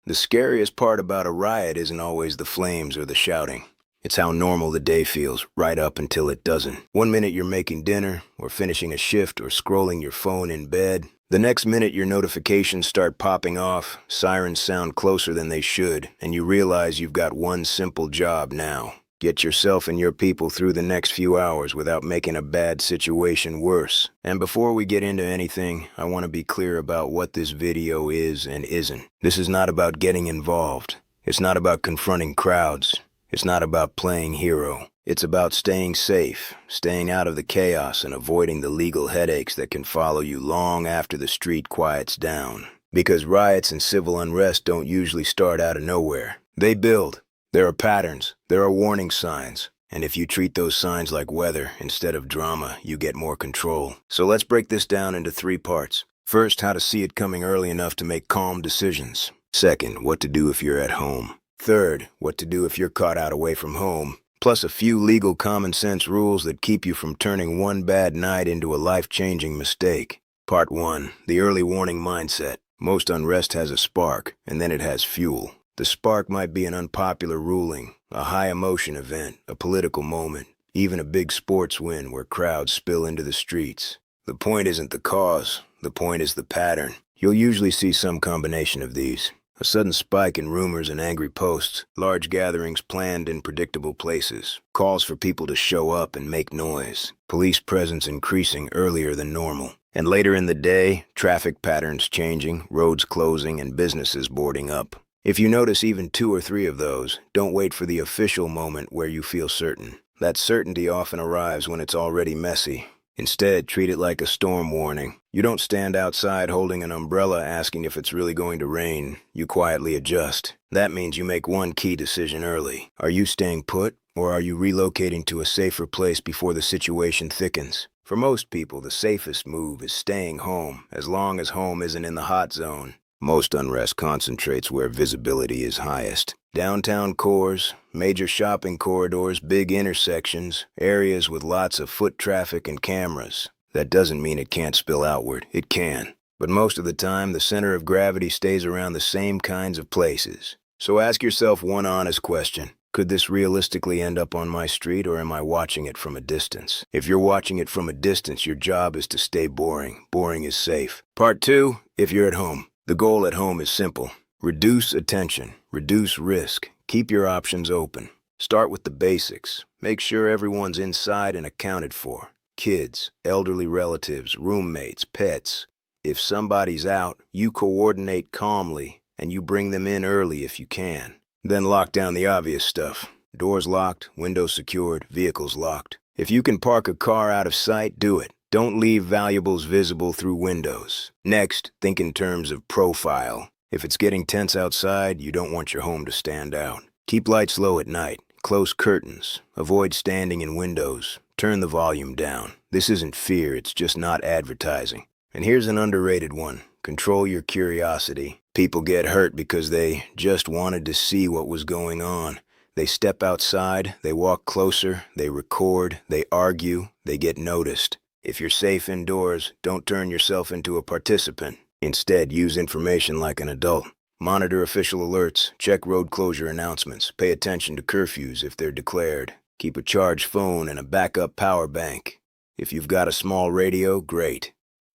The scariest part about a riot isn't always the flames or the shouting. It's how normal the day feels, right up until it doesn't. One minute you're making dinner, or finishing a shift, or scrolling your phone in bed. The next minute your notifications start popping off, sirens sound closer than they should, and you realize you've got one simple job now. Get yourself and your people through the next few hours without making a bad situation worse. And before we get into anything, I want to be clear about what this video is and isn't. This is not about getting involved. It's not about confronting crowds. It's not about playing hero. It's about staying safe, staying out of the chaos, and avoiding the legal headaches that can follow you long after the street quiets down. Because riots and civil unrest don't usually start out of nowhere. They build. There are patterns, there are warning signs, and if you treat those signs like weather instead of drama, you get more control. So let's break this down into 3 parts. First, how to see it coming early enough to make calm decisions. Second, what to do if you're at home. Third, what to do if you're caught out away from home. Plus a few legal common sense rules that keep you from turning one bad night into a life-changing mistake. Part 1, the early warning mindset. Most unrest has a spark, and then it has fuel. The spark might be an unpopular ruling, a high-emotion event, a political moment, even a big sports win where crowds spill into the streets. The point isn't the cause, the point is the pattern. You'll usually see some combination of these. A sudden spike in rumors and angry posts, large gatherings planned in predictable places, calls for people to show up and make noise, police presence increasing earlier than normal. And later in the day, traffic patterns changing, roads closing, and businesses boarding up. If you notice even 2 or 3 of those, don't wait for the official moment where you feel certain. That certainty often arrives when it's already messy. Instead, treat it like a storm warning. You don't stand outside holding an umbrella asking if it's really going to rain. You quietly adjust. That means you make one key decision early. Are you staying put, or are you relocating to a safer place before the situation thickens? For most people, the safest move is staying home, as long as home isn't in the hot zone. Most unrest concentrates where visibility is highest. Downtown cores, major shopping corridors, big intersections, areas with lots of foot traffic and cameras. That doesn't mean it can't spill outward. It can. But most of the time, the center of gravity stays around the same kinds of places. So ask yourself one honest question. Could this realistically end up on my street, or am I watching it from a distance? If you're watching it from a distance, your job is to stay boring. Boring is safe. Part 2, if you're at home. The goal at home is simple. Reduce attention, reduce risk, keep your options open. Start with the basics. Make sure everyone's inside and accounted for. Kids, elderly relatives, roommates, pets. If somebody's out, you coordinate calmly, and you bring them in early if you can. Then lock down the obvious stuff. Doors locked, windows secured, vehicles locked. If you can park a car out of sight, do it. Don't leave valuables visible through windows. Next, think in terms of profile. If it's getting tense outside, you don't want your home to stand out. Keep lights low at night. Close curtains. Avoid standing in windows. Turn the volume down. This isn't fear, it's just not advertising. And here's an underrated one. Control your curiosity. People get hurt because they just wanted to see what was going on. They step outside, they walk closer, they record, they argue, they get noticed. If you're safe indoors, don't turn yourself into a participant. Instead, use information like an adult. Monitor official alerts, check road closure announcements, pay attention to curfews if they're declared. Keep a charged phone and a backup power bank. If you've got a small radio, great.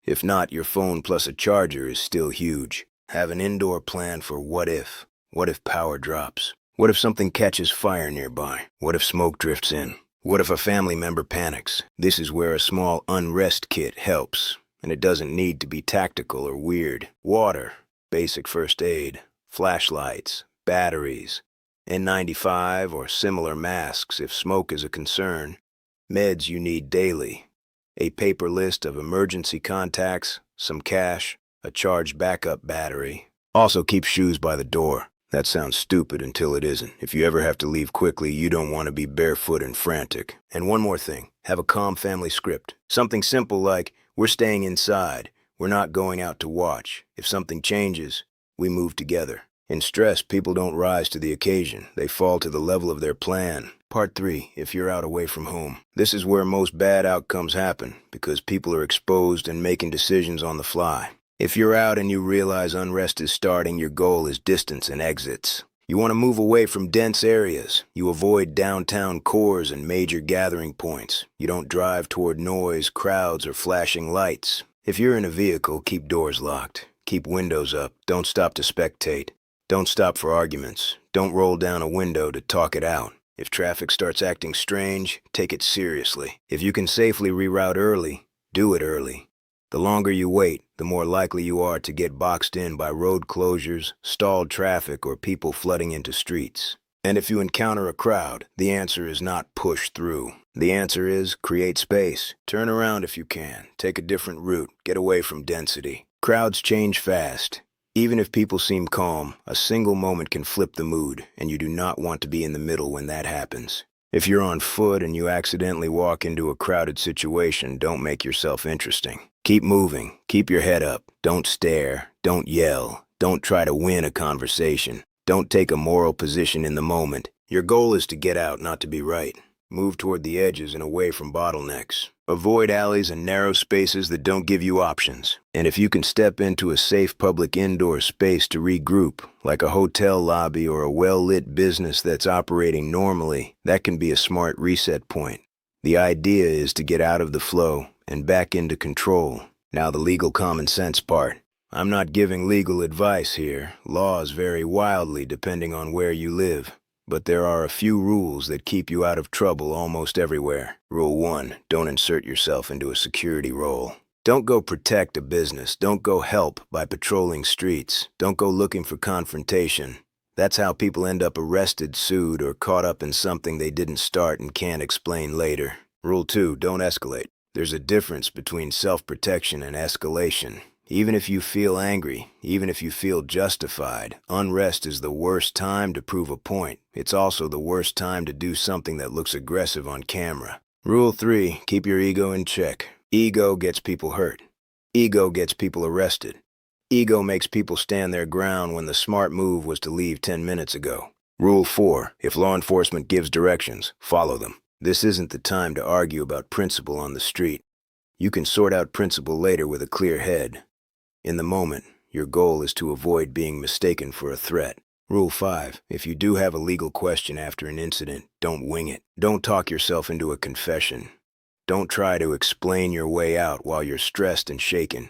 If not, your phone plus a charger is still huge. Have an indoor plan for what if. What if power drops? What if something catches fire nearby? What if smoke drifts in? What if a family member panics? This is where a small unrest kit helps, and it doesn't need to be tactical or weird. Water, basic first aid, flashlights, batteries, N95 or similar masks if smoke is a concern, meds you need daily, a paper list of emergency contacts, some cash, a charged backup battery. Also keep shoes by the door. That sounds stupid until it isn't. If you ever have to leave quickly, you don't want to be barefoot and frantic. And one more thing, have a calm family script. Something simple like, we're staying inside, we're not going out to watch. If something changes, we move together. In stress, people don't rise to the occasion. They fall to the level of their plan. Part 3, if you're out away from home. This is where most bad outcomes happen, because people are exposed and making decisions on the fly. If you're out and you realize unrest is starting, your goal is distance and exits. You want to move away from dense areas. You avoid downtown cores and major gathering points. You don't drive toward noise, crowds, or flashing lights. If you're in a vehicle, keep doors locked. Keep windows up. Don't stop to spectate. Don't stop for arguments. Don't roll down a window to talk it out. If traffic starts acting strange, take it seriously. If you can safely reroute early, do it early. The longer you wait, the more likely you are to get boxed in by road closures, stalled traffic, or people flooding into streets. And if you encounter a crowd, the answer is not push through. The answer is create space. Turn around if you can. Take a different route. Get away from density. Crowds change fast. Even if people seem calm, a single moment can flip the mood, and you do not want to be in the middle when that happens. If you're on foot and you accidentally walk into a crowded situation, don't make yourself interesting. Keep moving. Keep your head up. Don't stare. Don't yell. Don't try to win a conversation. Don't take a moral position in the moment. Your goal is to get out, not to be right. Move toward the edges and away from bottlenecks. Avoid alleys and narrow spaces that don't give you options. And if you can step into a safe public indoor space to regroup, like a hotel lobby or a well-lit business that's operating normally, that can be a smart reset point. The idea is to get out of the flow and back into control. Now the legal common sense part. I'm not giving legal advice here. Laws vary wildly depending on where you live. But there are a few rules that keep you out of trouble almost everywhere. Rule 1, don't insert yourself into a security role. Don't go protect a business. Don't go help by patrolling streets. Don't go looking for confrontation. That's how people end up arrested, sued, or caught up in something they didn't start and can't explain later. Rule 2, don't escalate. There's a difference between self-protection and escalation. Even if you feel angry, even if you feel justified, unrest is the worst time to prove a point. It's also the worst time to do something that looks aggressive on camera. Rule 3, keep your ego in check. Ego gets people hurt. Ego gets people arrested. Ego makes people stand their ground when the smart move was to leave 10 minutes ago. Rule 4, if law enforcement gives directions, follow them. This isn't the time to argue about principle on the street. You can sort out principle later with a clear head. In the moment, your goal is to avoid being mistaken for a threat. Rule 5, if you do have a legal question after an incident, don't wing it. Don't talk yourself into a confession. Don't try to explain your way out while you're stressed and shaken.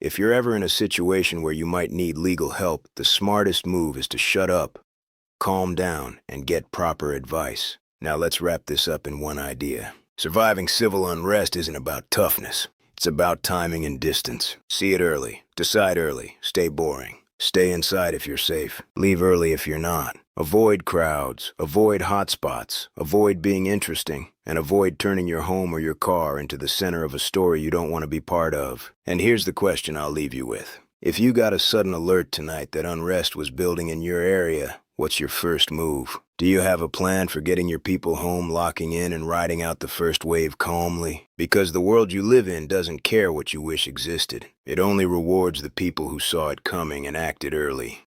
If you're ever in a situation where you might need legal help, the smartest move is to shut up, calm down, and get proper advice. Now let's wrap this up in one idea. Surviving civil unrest isn't about toughness. It's about timing and distance. See it early. Decide early. Stay boring. Stay inside if you're safe. Leave early if you're not. Avoid crowds. Avoid hotspots. Avoid being interesting. And avoid turning your home or your car into the center of a story you don't want to be part of. And here's the question I'll leave you with. If you got a sudden alert tonight that unrest was building in your area, what's your first move? Do you have a plan for getting your people home, locking in, and riding out the first wave calmly? Because the world you live in doesn't care what you wish existed. It only rewards the people who saw it coming and acted early.